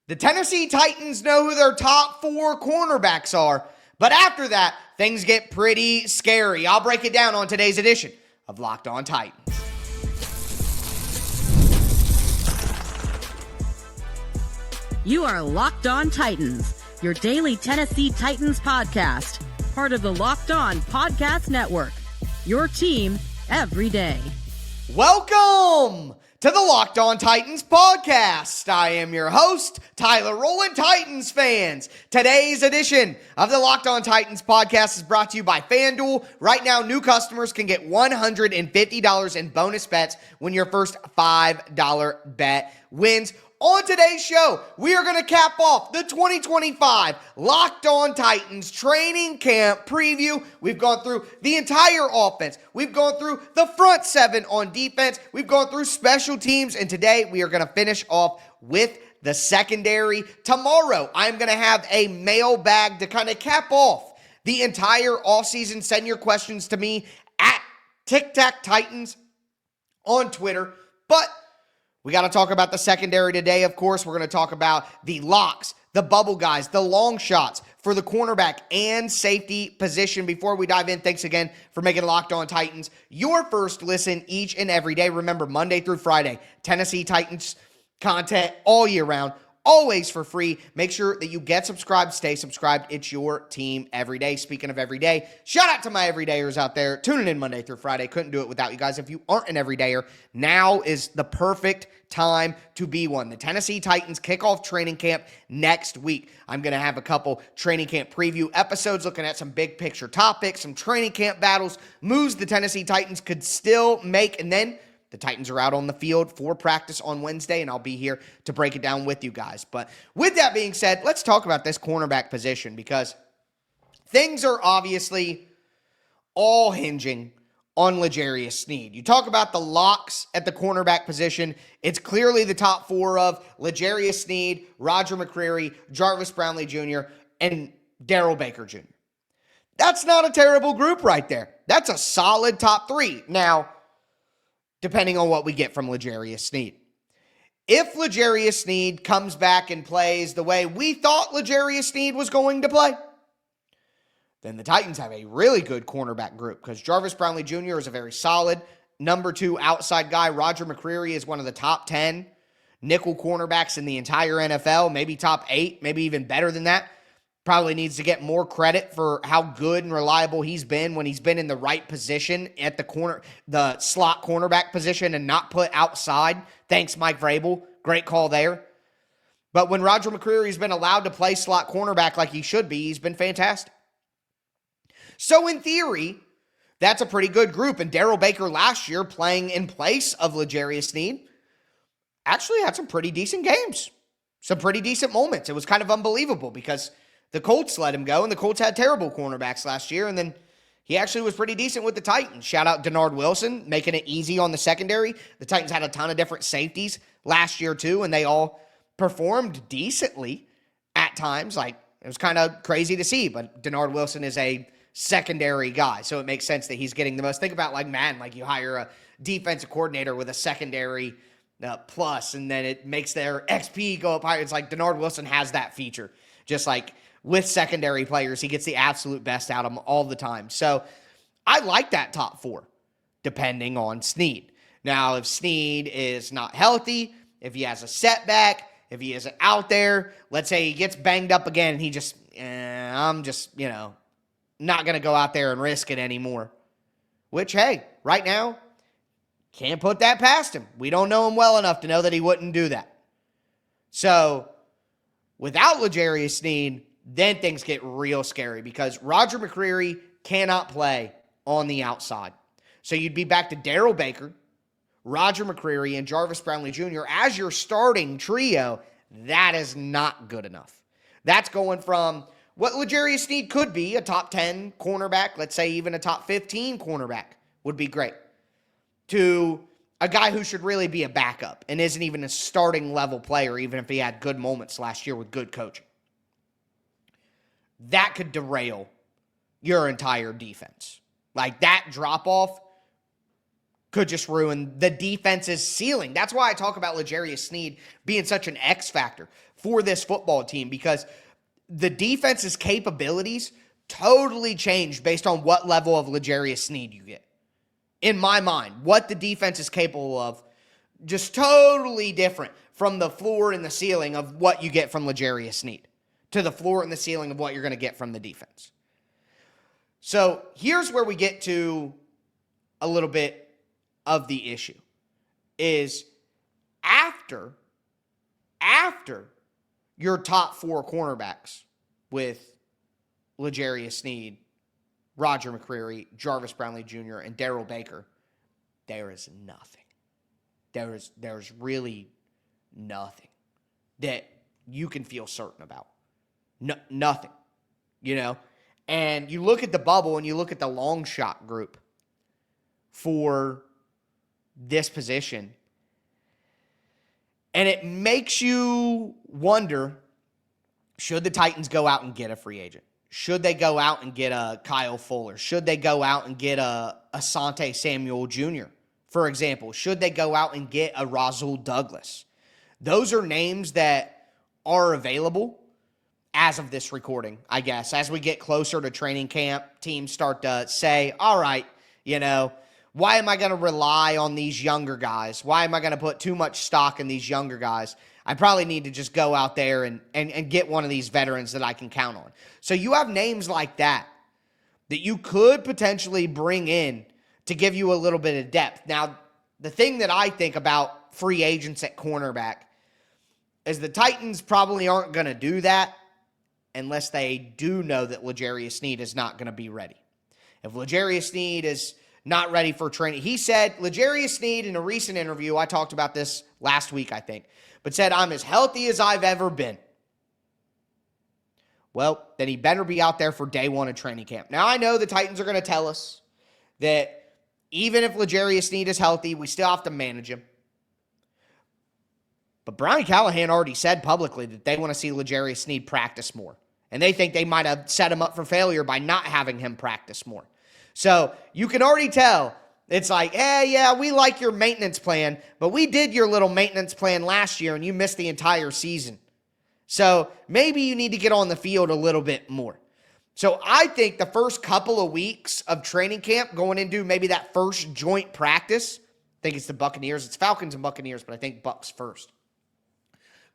The Tennessee Titans know who their top 4 cornerbacks are, but after that, things get pretty scary. I'll break it down on today's edition of Locked On Titans. You are Locked On Titans, your daily Tennessee Titans podcast, part of the Locked On Podcast Network, your team every day. Welcome to the Locked On Titans podcast. I am your host, Tyler Rowland, Titans fans. Today's edition of the Locked On Titans podcast is brought to you by FanDuel. Right now, new customers can get $150 in bonus bets when your first $5 bet wins. On today's show, we are going to cap off the 2025 Locked On Titans training camp preview. We've gone through the entire offense. We've gone through the front 7 on defense. We've gone through special teams. And today, we are going to finish off with the secondary. Tomorrow, I'm going to have a mailbag to kind of cap off the entire offseason. Send your questions to me at TicTacTitans on Twitter. But we got to talk about the secondary today, of course. We're going to talk about the locks, the bubble guys, the long shots for the cornerback and safety position. Before we dive in, thanks again for making Locked On Titans your first listen each and every day. Remember, Monday through Friday, Tennessee Titans content all year round, always for free. Make sure that you get subscribed, stay subscribed. It's your team every day. Speaking of every day, shout out to my everydayers out there tuning in Monday through Friday. Couldn't do it without you guys. If you aren't an everydayer, now is the perfect time to be one. The Tennessee Titans kick off training camp next week. I'm going to have a couple training camp preview episodes looking at some big picture topics, some training camp battles, moves the Tennessee Titans could still make, and then the Titans are out on the field for practice on Wednesday, and I'll be here to break it down with you guys. But with that being said, let's talk about this cornerback position because things are obviously all hinging on L'Jarius Sneed. You talk about the locks at the cornerback position. It's clearly the top 4 of L'Jarius Sneed, Roger McCreary, Jarvis Brownlee Jr., and Darrell Baker Jr. That's not a terrible group right there. That's a solid top 3. Now, depending on what we get from L'Jarius Sneed. If L'Jarius Sneed comes back and plays the way we thought L'Jarius Sneed was going to play, then the Titans have a really good cornerback group because Jarvis Brownlee Jr. is a very solid number 2 outside guy. Roger McCreary is one of the top 10 nickel cornerbacks in the entire NFL, maybe top 8, maybe even better than that. Probably needs to get more credit for how good and reliable he's been when he's been in the right position at the slot cornerback position and not put outside. Thanks, Mike Vrabel. Great call there. But when Roger McCreary's been allowed to play slot cornerback like he should be, he's been fantastic. So in theory, that's a pretty good group. And Darrell Baker last year playing in place of L'Jarius Sneed actually had some pretty decent games. Some pretty decent moments. It was kind of unbelievable because the Colts let him go, and the Colts had terrible cornerbacks last year, and then he actually was pretty decent with the Titans. Shout out Denard Wilson, making it easy on the secondary. The Titans had a ton of different safeties last year too, and they all performed decently at times. Like, it was kind of crazy to see, but Denard Wilson is a secondary guy, so it makes sense that he's getting the most. Think about like Madden, like you hire a defensive coordinator with a secondary plus, and then it makes their XP go up higher. It's like Denard Wilson has that feature, just like with secondary players, he gets the absolute best out of them all the time. So I like that top 4, depending on Sneed. Now, if Sneed is not healthy, if he has a setback, if he isn't out there, let's say he gets banged up again, and he just, I'm just, not going to go out there and risk it anymore. Which, hey, right now, can't put that past him. We don't know him well enough to know that he wouldn't do that. So, without L'Jarius Sneed, then things get real scary because Roger McCreary cannot play on the outside. So you'd be back to Darrell Baker, Roger McCreary, and Jarvis Brownlee Jr. as your starting trio. That is not good enough. That's going from what L'Jarius Sneed could be, a top 10 cornerback, let's say even a top 15 cornerback would be great, to a guy who should really be a backup and isn't even a starting level player, even if he had good moments last year with good coaching. That could derail your entire defense. Like, that drop-off could just ruin the defense's ceiling. That's why I talk about L'Jarius Sneed being such an X factor for this football team, because the defense's capabilities totally changed based on what level of L'Jarius Sneed you get. In my mind, what the defense is capable of, just totally different from the floor and the ceiling of what you get from L'Jarius Sneed to the floor and the ceiling of what you're going to get from the defense. So here's where we get to a little bit of the issue is after your top 4 cornerbacks with L'Jarius Sneed, Roger McCreary, Jarvis Brownlee Jr., and Darrell Baker, there is nothing. There's really nothing that you can feel certain about. Nothing, And you look at the bubble and you look at the long shot group for this position, and it makes you wonder, should the Titans go out and get a free agent? Should they go out and get a Kyle Fuller? Should they go out and get a Asante Samuel Jr., for example? Should they go out and get a Rasul Douglas? Those are names that are available as of this recording, I guess. As we get closer to training camp, teams start to say, all right, why am I going to rely on these younger guys? Why am I going to put too much stock in these younger guys? I probably need to just go out there and get one of these veterans that I can count on. So you have names like that you could potentially bring in to give you a little bit of depth. Now, the thing that I think about free agents at cornerback is the Titans probably aren't going to do that unless they do know that L'Jarius Sneed is not going to be ready. If L'Jarius Sneed is not ready for training. He said, L'Jarius Sneed, in a recent interview, I talked about this last week, I think, but said, I'm as healthy as I've ever been. Well, then he better be out there for day 1 of training camp. Now, I know the Titans are going to tell us that even if L'Jarius Sneed is healthy, we still have to manage him. But Brian Callahan already said publicly that they want to see L'Jarius Sneed practice more. And they think they might have set him up for failure by not having him practice more. So you can already tell it's like, yeah, we like your maintenance plan, but we did your little maintenance plan last year and you missed the entire season. So maybe you need to get on the field a little bit more. So I think the first couple of weeks of training camp, going into maybe that first joint practice, I think it's the Buccaneers. It's Falcons and Buccaneers, but I think Bucs first.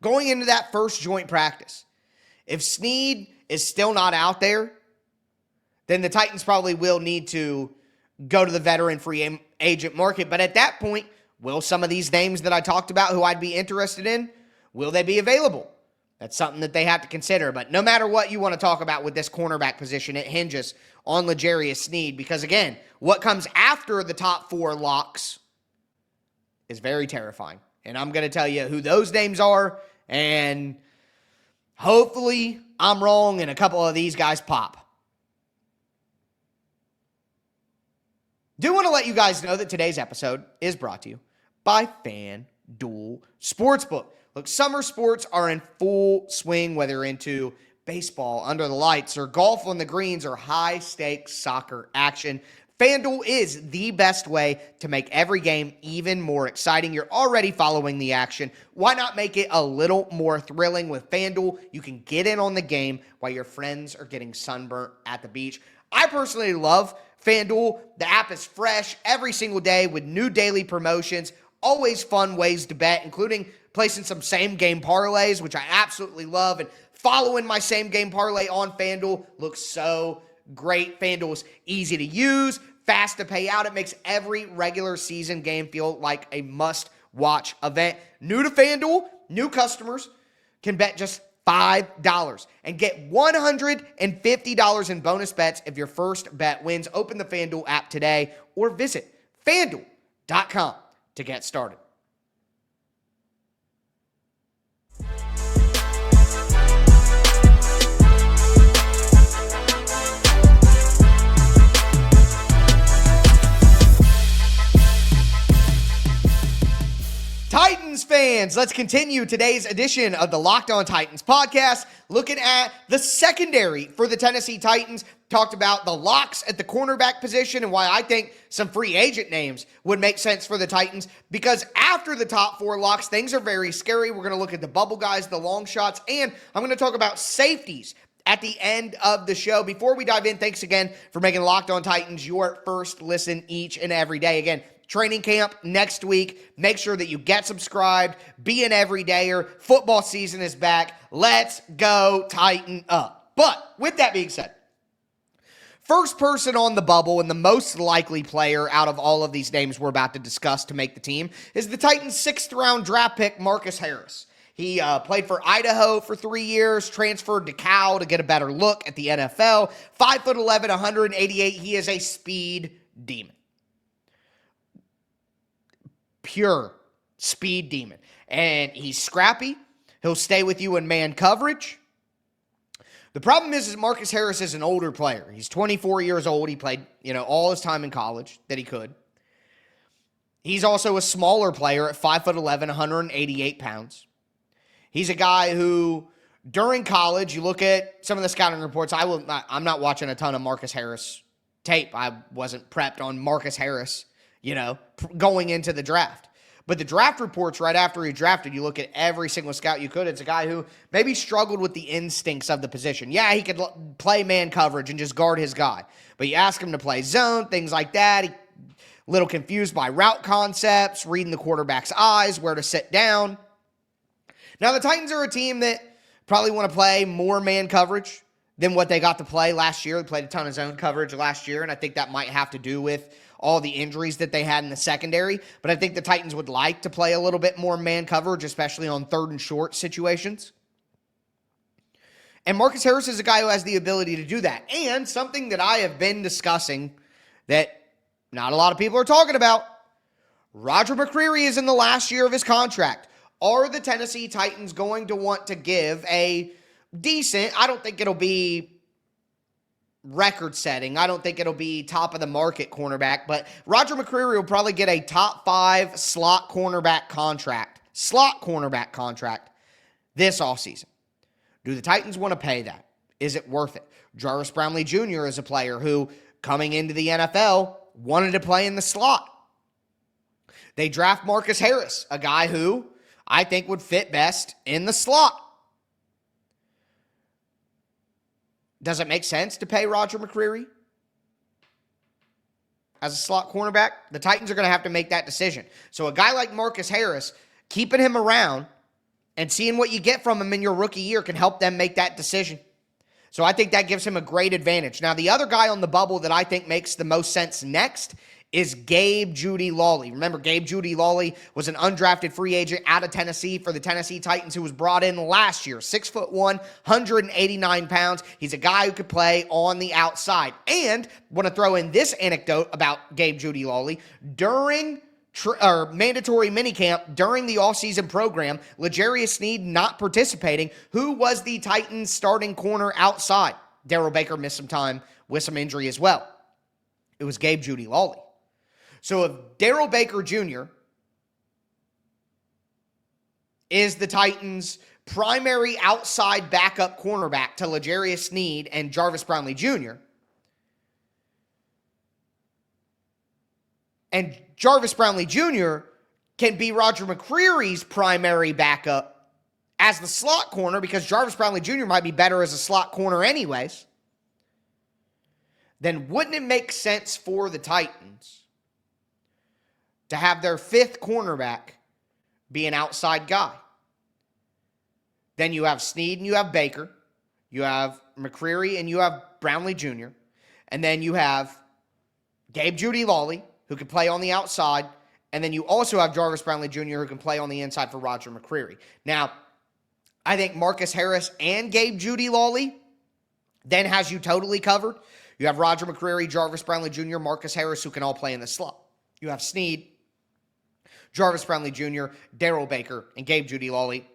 Going into that first joint practice, if Sneed is still not out there, then the Titans probably will need to go to the veteran free agent market. But at that point, will some of these names that I talked about who I'd be interested in, will they be available? That's something that they have to consider. But no matter what you want to talk about with this cornerback position, it hinges on L'Jarius Sneed. Because again, what comes after the top 4 locks is very terrifying. And I'm going to tell you who those names are. And hopefully I'm wrong and a couple of these guys pop. Do want to let you guys know that today's episode is brought to you by FanDuel Sportsbook. Look, summer sports are in full swing, whether you're into baseball, under the lights, or golf on the greens, or high-stakes soccer action. FanDuel is the best way to make every game even more exciting. You're already following the action. Why not make it a little more thrilling? With FanDuel, you can get in on the game while your friends are getting sunburnt at the beach. I personally love FanDuel. The app is fresh every single day with new daily promotions, always fun ways to bet, including placing some same-game parlays, which I absolutely love, and following my same-game parlay on FanDuel looks so great. FanDuel is easy to use, fast to pay out. It makes every regular season game feel like a must-watch event. New to FanDuel, new customers can bet just $5 and get $150 in bonus bets if your first bet wins. Open the FanDuel app today or visit FanDuel.com to get started. Titans fans, fans, let's continue today's edition of the Locked On Titans podcast, looking at the secondary for the Tennessee Titans. Talked about the locks at the cornerback position and why I think some free agent names would make sense for the Titans, because after the top four locks, things are very scary. We're going to look at the bubble guys, the long shots, and I'm going to talk about safeties at the end of the show. Before we dive in, thanks again for making Locked On Titans your first listen each and every day. Again, training camp next week. Make sure that you get subscribed. Be an everydayer. Football season is back. Let's go tighten up. But with that being said, first person on the bubble and the most likely player out of all of these names we're about to discuss to make the team is the Titans' 6th round draft pick, Marcus Harris. He played for Idaho for 3 years, transferred to Cal to get a better look at the NFL. 5'11", 188. He is a speed demon. Pure speed demon. And he's scrappy. He'll stay with you in man coverage. The problem is Marcus Harris is an older player. He's 24 years old. He played, all his time in college that he could. He's also a smaller player at 5'11", 188 pounds. He's a guy who, during college, you look at some of the scouting reports. I'm not watching a ton of Marcus Harris tape. I wasn't prepped on Marcus Harris, going into the draft. But the draft reports right after he drafted, you look at every single scout you could. It's a guy who maybe struggled with the instincts of the position. Yeah, he could play man coverage and just guard his guy. But you ask him to play zone, things like that. He a little confused by route concepts, reading the quarterback's eyes, where to sit down. Now, the Titans are a team that probably want to play more man coverage than what they got to play last year. They played a ton of zone coverage last year, and I think that might have to do with all the injuries that they had in the secondary. But I think the Titans would like to play a little bit more man coverage, especially on 3rd and short situations. And Marcus Harris is a guy who has the ability to do that. And something that I have been discussing that not a lot of people are talking about, Roger McCreary is in the last year of his contract. Are the Tennessee Titans going to want to give a decent, I don't think it'll be record-setting, I don't think it'll be top-of-the-market cornerback, but Roger McCreary will probably get a top 5 slot cornerback contract this offseason. Do the Titans want to pay that? Is it worth it? Jarvis Brownlee Jr. is a player who, coming into the NFL, wanted to play in the slot. They draft Marcus Harris, a guy who I think would fit best in the slot. Does it make sense to pay Roger McCreary as a slot cornerback? The Titans are going to have to make that decision. So a guy like Marcus Harris, keeping him around and seeing what you get from him in your rookie year can help them make that decision. So I think that gives him a great advantage. Now, the other guy on the bubble that I think makes the most sense next is Gabe Jeudy-Lally. Remember, Gabe Jeudy-Lally was an undrafted free agent out of Tennessee for the Tennessee Titans who was brought in last year. 6'1", 189 pounds. He's a guy who could play on the outside. And want to throw in this anecdote about Gabe Jeudy-Lally. During mandatory minicamp during the offseason program, L'Jarius Sneed not participating. Who was the Titans starting corner outside? Darrell Baker missed some time with some injury as well. It was Gabe Jeudy-Lally. So if Darrell Baker Jr. is the Titans' primary outside backup cornerback to L'Jarius Sneed and Jarvis Brownlee Jr., and Jarvis Brownlee Jr. can be Roger McCreary's primary backup as the slot corner, because Jarvis Brownlee Jr. might be better as a slot corner anyways, then wouldn't it make sense for the Titans to have their 5th cornerback be an outside guy? Then you have Sneed and you have Baker, you have McCreary and you have Brownlee Jr., and then you have Gabe Jeudy-Lally, who can play on the outside, and then you also have Jarvis Brownlee Jr., who can play on the inside for Roger McCreary. Now, I think Marcus Harris and Gabe Jeudy-Lally then has you totally covered. You have Roger McCreary, Jarvis Brownlee Jr., Marcus Harris, who can all play in the slot. You have Sneed, Jarvis Brownlee Jr., Darrell Baker, and Gabe Jeudy-Lally,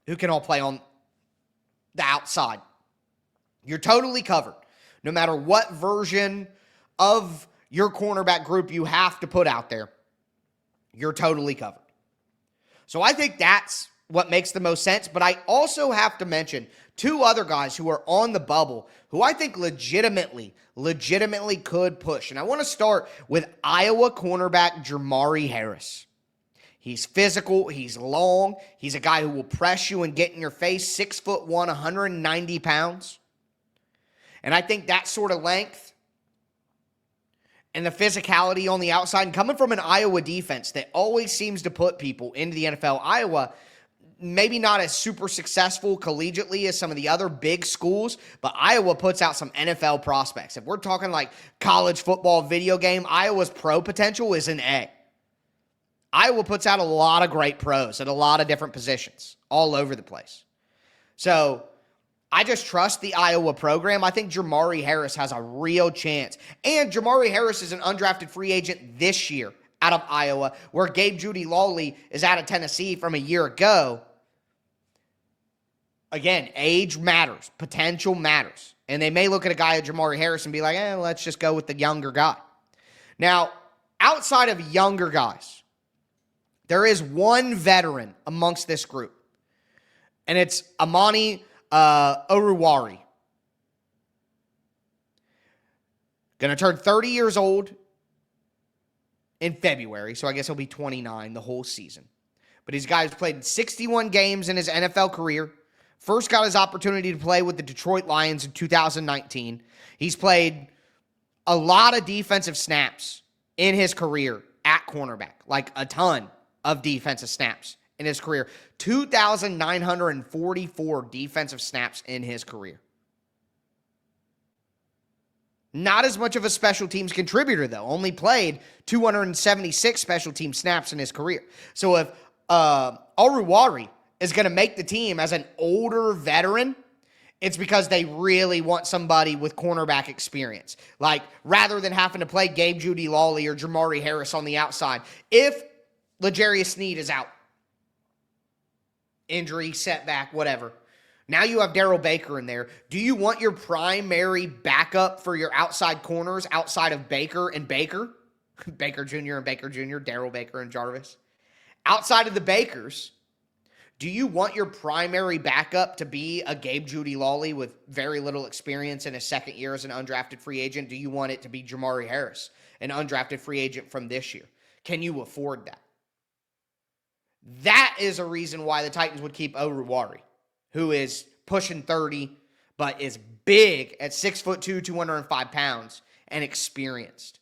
who can all play on the outside. You're totally covered. No matter what version of your cornerback group you have to put out there, you're totally covered. So I think that's what makes the most sense. But I also have to mention two other guys who are on the bubble who I think legitimately could push. And I want to start with Iowa cornerback Jermari Harris. He's physical. He's long. He's a guy who will press you and get in your face. 6'1", 190 pounds. And I think that sort of length and the physicality on the outside, and coming from an Iowa defense that always seems to put people into the NFL. Iowa, maybe not as super successful collegiately as some of the other big schools, but Iowa puts out some NFL prospects. If we're talking like college football video game, Iowa's pro potential is an A. Iowa puts out a lot of great pros at a lot of different positions all over the place. So I just trust the Iowa program. I think Jermari Harris has a real chance. And Jermari Harris is an undrafted free agent this year out of Iowa, where Gabe Jeudy-Lawley is out of Tennessee from a year ago. Again, age matters. Potential matters. And they may look at a guy like Jermari Harris and be like, let's just go with the younger guy. Now, outside of younger guys, there is one veteran amongst this group, and it's Amani Oruwari. Going to turn 30 years old in February, so I guess he'll be 29 the whole season. But he's a guy who's played 61 games in his NFL career. First got his opportunity to play with the Detroit Lions in 2019. He's played a lot of defensive snaps in his career at cornerback, like a ton of defensive snaps in his career. 2,944 defensive snaps in his career. Not as much of a special teams contributor, though. Only played 276 special team snaps in his career. So if Oruwari is going to make the team as an older veteran, it's because they really want somebody with cornerback experience. Like, rather than having to play Gabe Jeudy-Lawley or Jermari Harris on the outside. If L'Jarius Sneed is out, injury, setback, whatever, now you have Darrell Baker in there. Do you want your primary backup for your outside corners outside of Baker and Baker? Baker Jr. and Baker Jr., Darrell Baker and Jarvis. Outside of the Bakers, do you want your primary backup to be a Gabe Jeudy-Lawley with very little experience in his second year as an undrafted free agent? Do you want it to be Jermari Harris, an undrafted free agent from this year? Can you afford that? That is a reason why the Titans would keep Oruwari, who is pushing 30, but is big at 6'2", 205 pounds, and experienced.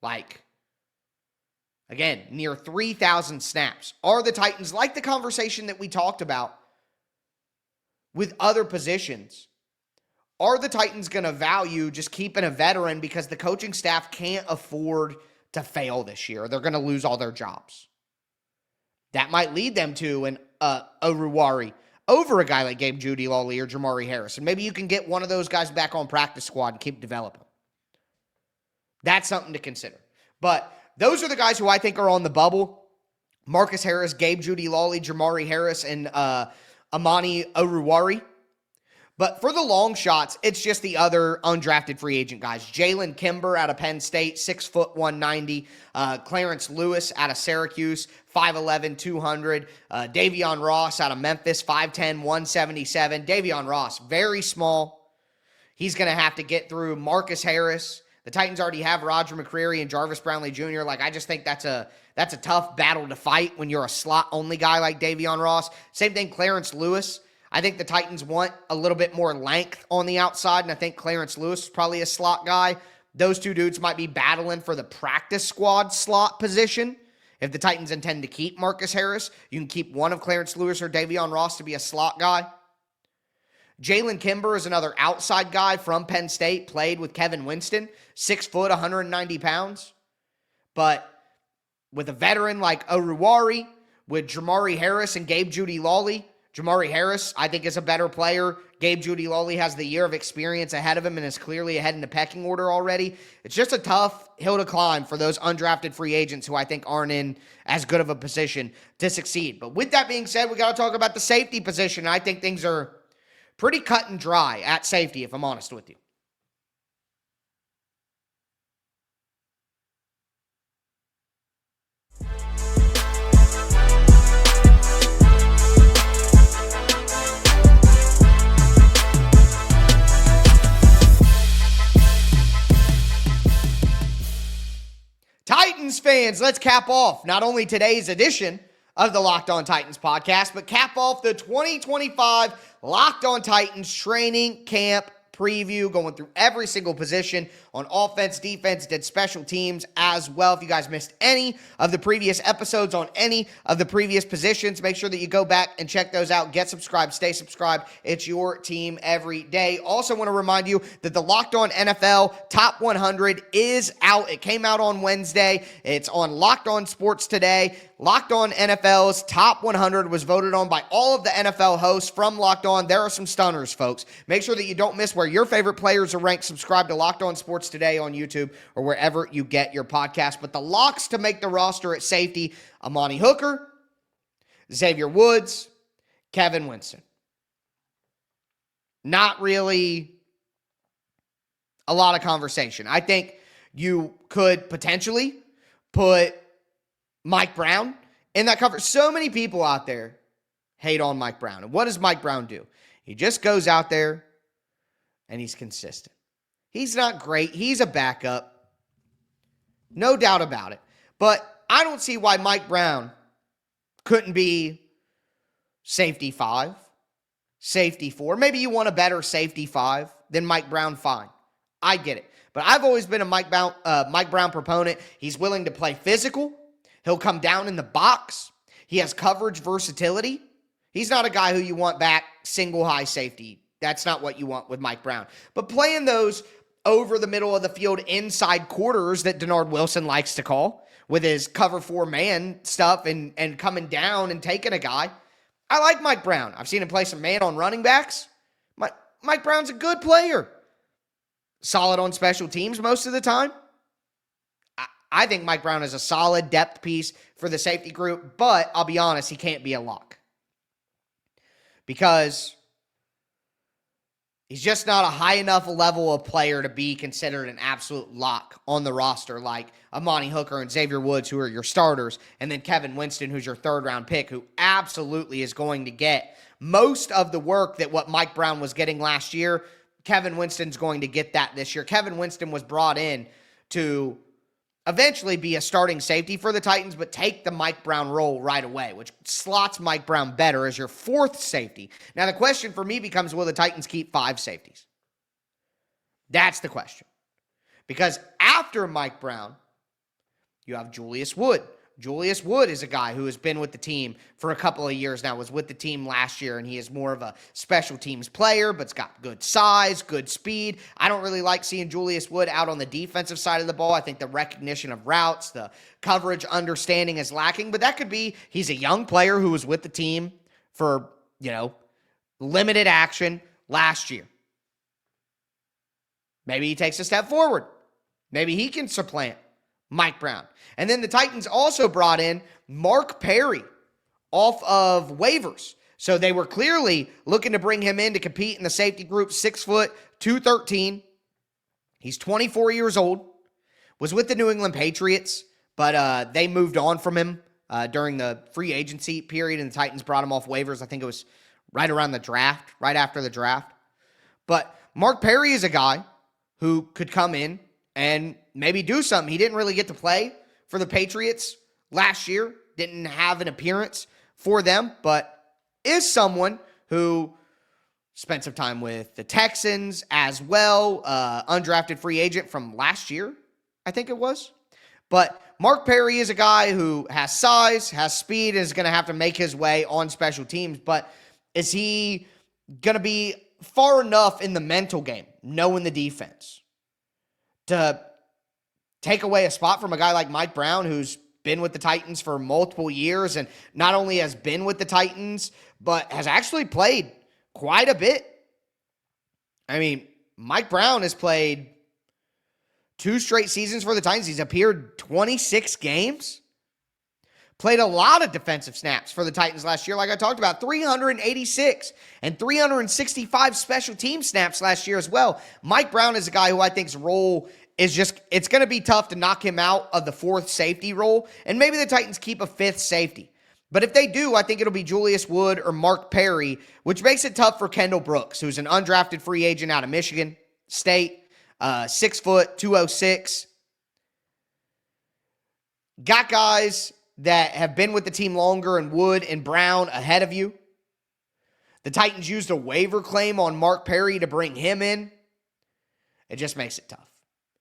Like, again, near 3,000 snaps. Are the Titans, like the conversation that we talked about with other positions, are the Titans going to value just keeping a veteran because the coaching staff can't afford to fail this year? They're going to lose all their jobs. That might lead them to an Oruwari over a guy like Gabe Jeudy-Lawley or Jermari Harris. And maybe you can get one of those guys back on practice squad and keep developing. That's something to consider. But those are the guys who I think are on the bubble. Marcus Harris, Gabe Jeudy-Lawley, Jermari Harris, and Amani Oruwari. But for the long shots, it's just the other undrafted free agent guys. Jalen Kimber out of Penn State, 6'1", 190. Clarence Lewis out of Syracuse, 5'11", 200. Davion Ross out of Memphis, 5'10", 177. Davion Ross, very small. He's going to have to get through Marcus Harris. The Titans already have Roger McCreary and Jarvis Brownlee Jr. Like, I just think that's a tough battle to fight when you're a slot-only guy like Davion Ross. Same thing, Clarence Lewis. I think the Titans want a little bit more length on the outside, and I think Clarence Lewis is probably a slot guy. Those two dudes might be battling for the practice squad slot position. If the Titans intend to keep Marcus Harris, you can keep one of Clarence Lewis or Davion Ross to be a slot guy. Jalen Kimber is another outside guy from Penn State, played with Kevin Winston, 6 foot, 190 pounds. But with a veteran like Oruwari, with Jermari Harris and Gabe Jeudy-Lawley, Jermari Harris, I think, is a better player. Gabe Jeudy-Lawley has the year of experience ahead of him and is clearly ahead in the pecking order already. It's just a tough hill to climb for those undrafted free agents who I think aren't in as good of a position to succeed. But with that being said, we got to talk about the safety position. I think things are pretty cut and dry at safety, if I'm honest with you. fans, let's cap off not only today's edition of the Locked On Titans podcast, but cap off the 2025 Locked On Titans training camp preview, going through every single position on offense, defense, did special teams as well. If you guys missed any of the previous episodes on any of the previous positions, make sure that you go back and check those out. Get subscribed, stay subscribed. It's your team every day. Also want to remind you that the Locked On NFL Top 100 is out. It came out on Wednesday. It's on Locked On Sports today. Locked On NFL's Top 100 was voted on by all of the NFL hosts from Locked On. There are some stunners, folks. Make sure that you don't miss where your favorite players are ranked. Subscribe to Locked On Sports today on YouTube or wherever you get your podcast. But the locks to make the roster at safety: Amani Hooker, Xavier Woods, Kevin Winston. Not really a lot of conversation. I think you could potentially put Mike Brown in that cover. So many people out there hate on Mike Brown. And what does Mike Brown do? He just goes out there and he's consistent. He's not great. He's a backup. No doubt about it. But I don't see why Mike Brown couldn't be safety 5, safety 4. Maybe you want a better safety 5 than Mike Brown, fine. I get it. But I've always been a Mike Brown proponent. He's willing to play physical. He'll come down in the box. He has coverage versatility. He's not a guy who you want back single high safety. That's not what you want with Mike Brown. But playing those over the middle of the field inside quarters that Denard Wilson likes to call with his cover 4 man stuff and coming down and taking a guy, I like Mike Brown. I've seen him play some man on running backs. Mike Brown's a good player. Solid on special teams most of the time. I think Mike Brown is a solid depth piece for the safety group, but I'll be honest, he can't be a lock. Because he's just not a high enough level of player to be considered an absolute lock on the roster, like Amani Hooker and Xavier Woods, who are your starters, and then Kevin Winston, who's your third-round pick, who absolutely is going to get most of the work that what Mike Brown was getting last year. Kevin Winston's going to get that this year. Kevin Winston was brought in to eventually be a starting safety for the Titans, but take the Mike Brown role right away, which slots Mike Brown better as your 4th safety. Now, the question for me becomes, will the Titans keep 5 safeties? That's the question. Because after Mike Brown, you have Julius Wood. Julius Wood is a guy who has been with the team for a couple of years now, was with the team last year, and he is more of a special teams player, but's got good size, good speed. I don't really like seeing Julius Wood out on the defensive side of the ball. I think the recognition of routes, the coverage understanding is lacking, but that could be, he's a young player who was with the team for, limited action last year. Maybe he takes a step forward. Maybe he can supplant Mike Brown. And then the Titans also brought in Mark Perry off of waivers. So they were clearly looking to bring him in to compete in the safety group, 6 foot, 213. He's 24 years old, was with the New England Patriots, but they moved on from him during the free agency period, and the Titans brought him off waivers. I think it was right around the draft, right after the draft. But Mark Perry is a guy who could come in and maybe do something. He didn't really get to play for the Patriots last year, didn't have an appearance for them, but is someone who spent some time with the Texans as well, undrafted free agent from last year, I think it was. But Mark Perry is a guy who has size, has speed, and is going to have to make his way on special teams, but is he going to be far enough in the mental game, knowing the defense, to take away a spot from a guy like Mike Brown, who's been with the Titans for multiple years and not only has been with the Titans, but has actually played quite a bit? I mean, Mike Brown has played 2 straight seasons for the Titans. He's appeared 26 games. Played a lot of defensive snaps for the Titans last year. Like I talked about, 386 and 365 special team snaps last year as well. Mike Brown is a guy who I think's role is just, it's going to be tough to knock him out of the 4th safety role. And maybe the Titans keep a 5th safety. But if they do, I think it'll be Julius Wood or Mark Perry, which makes it tough for Kendall Brooks, who's an undrafted free agent out of Michigan State, 6 foot, 206. got guys that have been with the team longer and Wood and Brown ahead of you. The Titans used a waiver claim on Mark Perry to bring him in. It just makes it tough.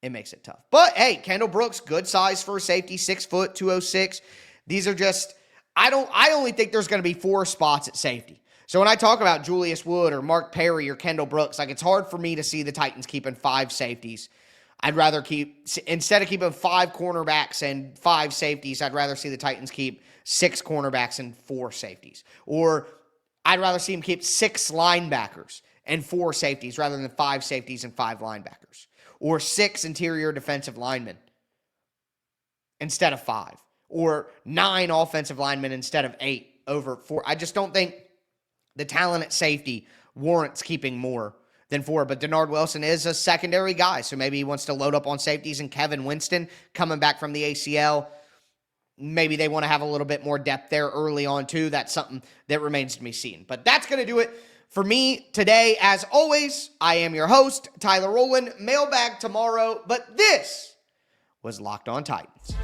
It makes it tough. But hey, Kendall Brooks, good size for a safety, 6 foot, 206. These are just, I only think there's going to be 4 spots at safety. So when I talk about Julius Wood or Mark Perry or Kendall Brooks, like it's hard for me to see the Titans keeping 5 safeties. I'd rather instead of keeping 5 cornerbacks and 5 safeties, I'd rather see the Titans keep 6 cornerbacks and 4 safeties. Or I'd rather see them keep 6 linebackers and 4 safeties rather than 5 safeties and 5 linebackers. Or 6 interior defensive linemen instead of 5. Or 9 offensive linemen instead of 8 over 4. I just don't think the talent at safety warrants keeping more than 4. But Denard Wilson is a secondary guy, so maybe he wants to load up on safeties. And Kevin Winston coming back from the ACL, maybe they want to have a little bit more depth there early on too. That's something that remains to be seen. But that's going to do it for me today. As always, I am your host, Tyler Rowland. Mailbag tomorrow, but this was Locked On Titans.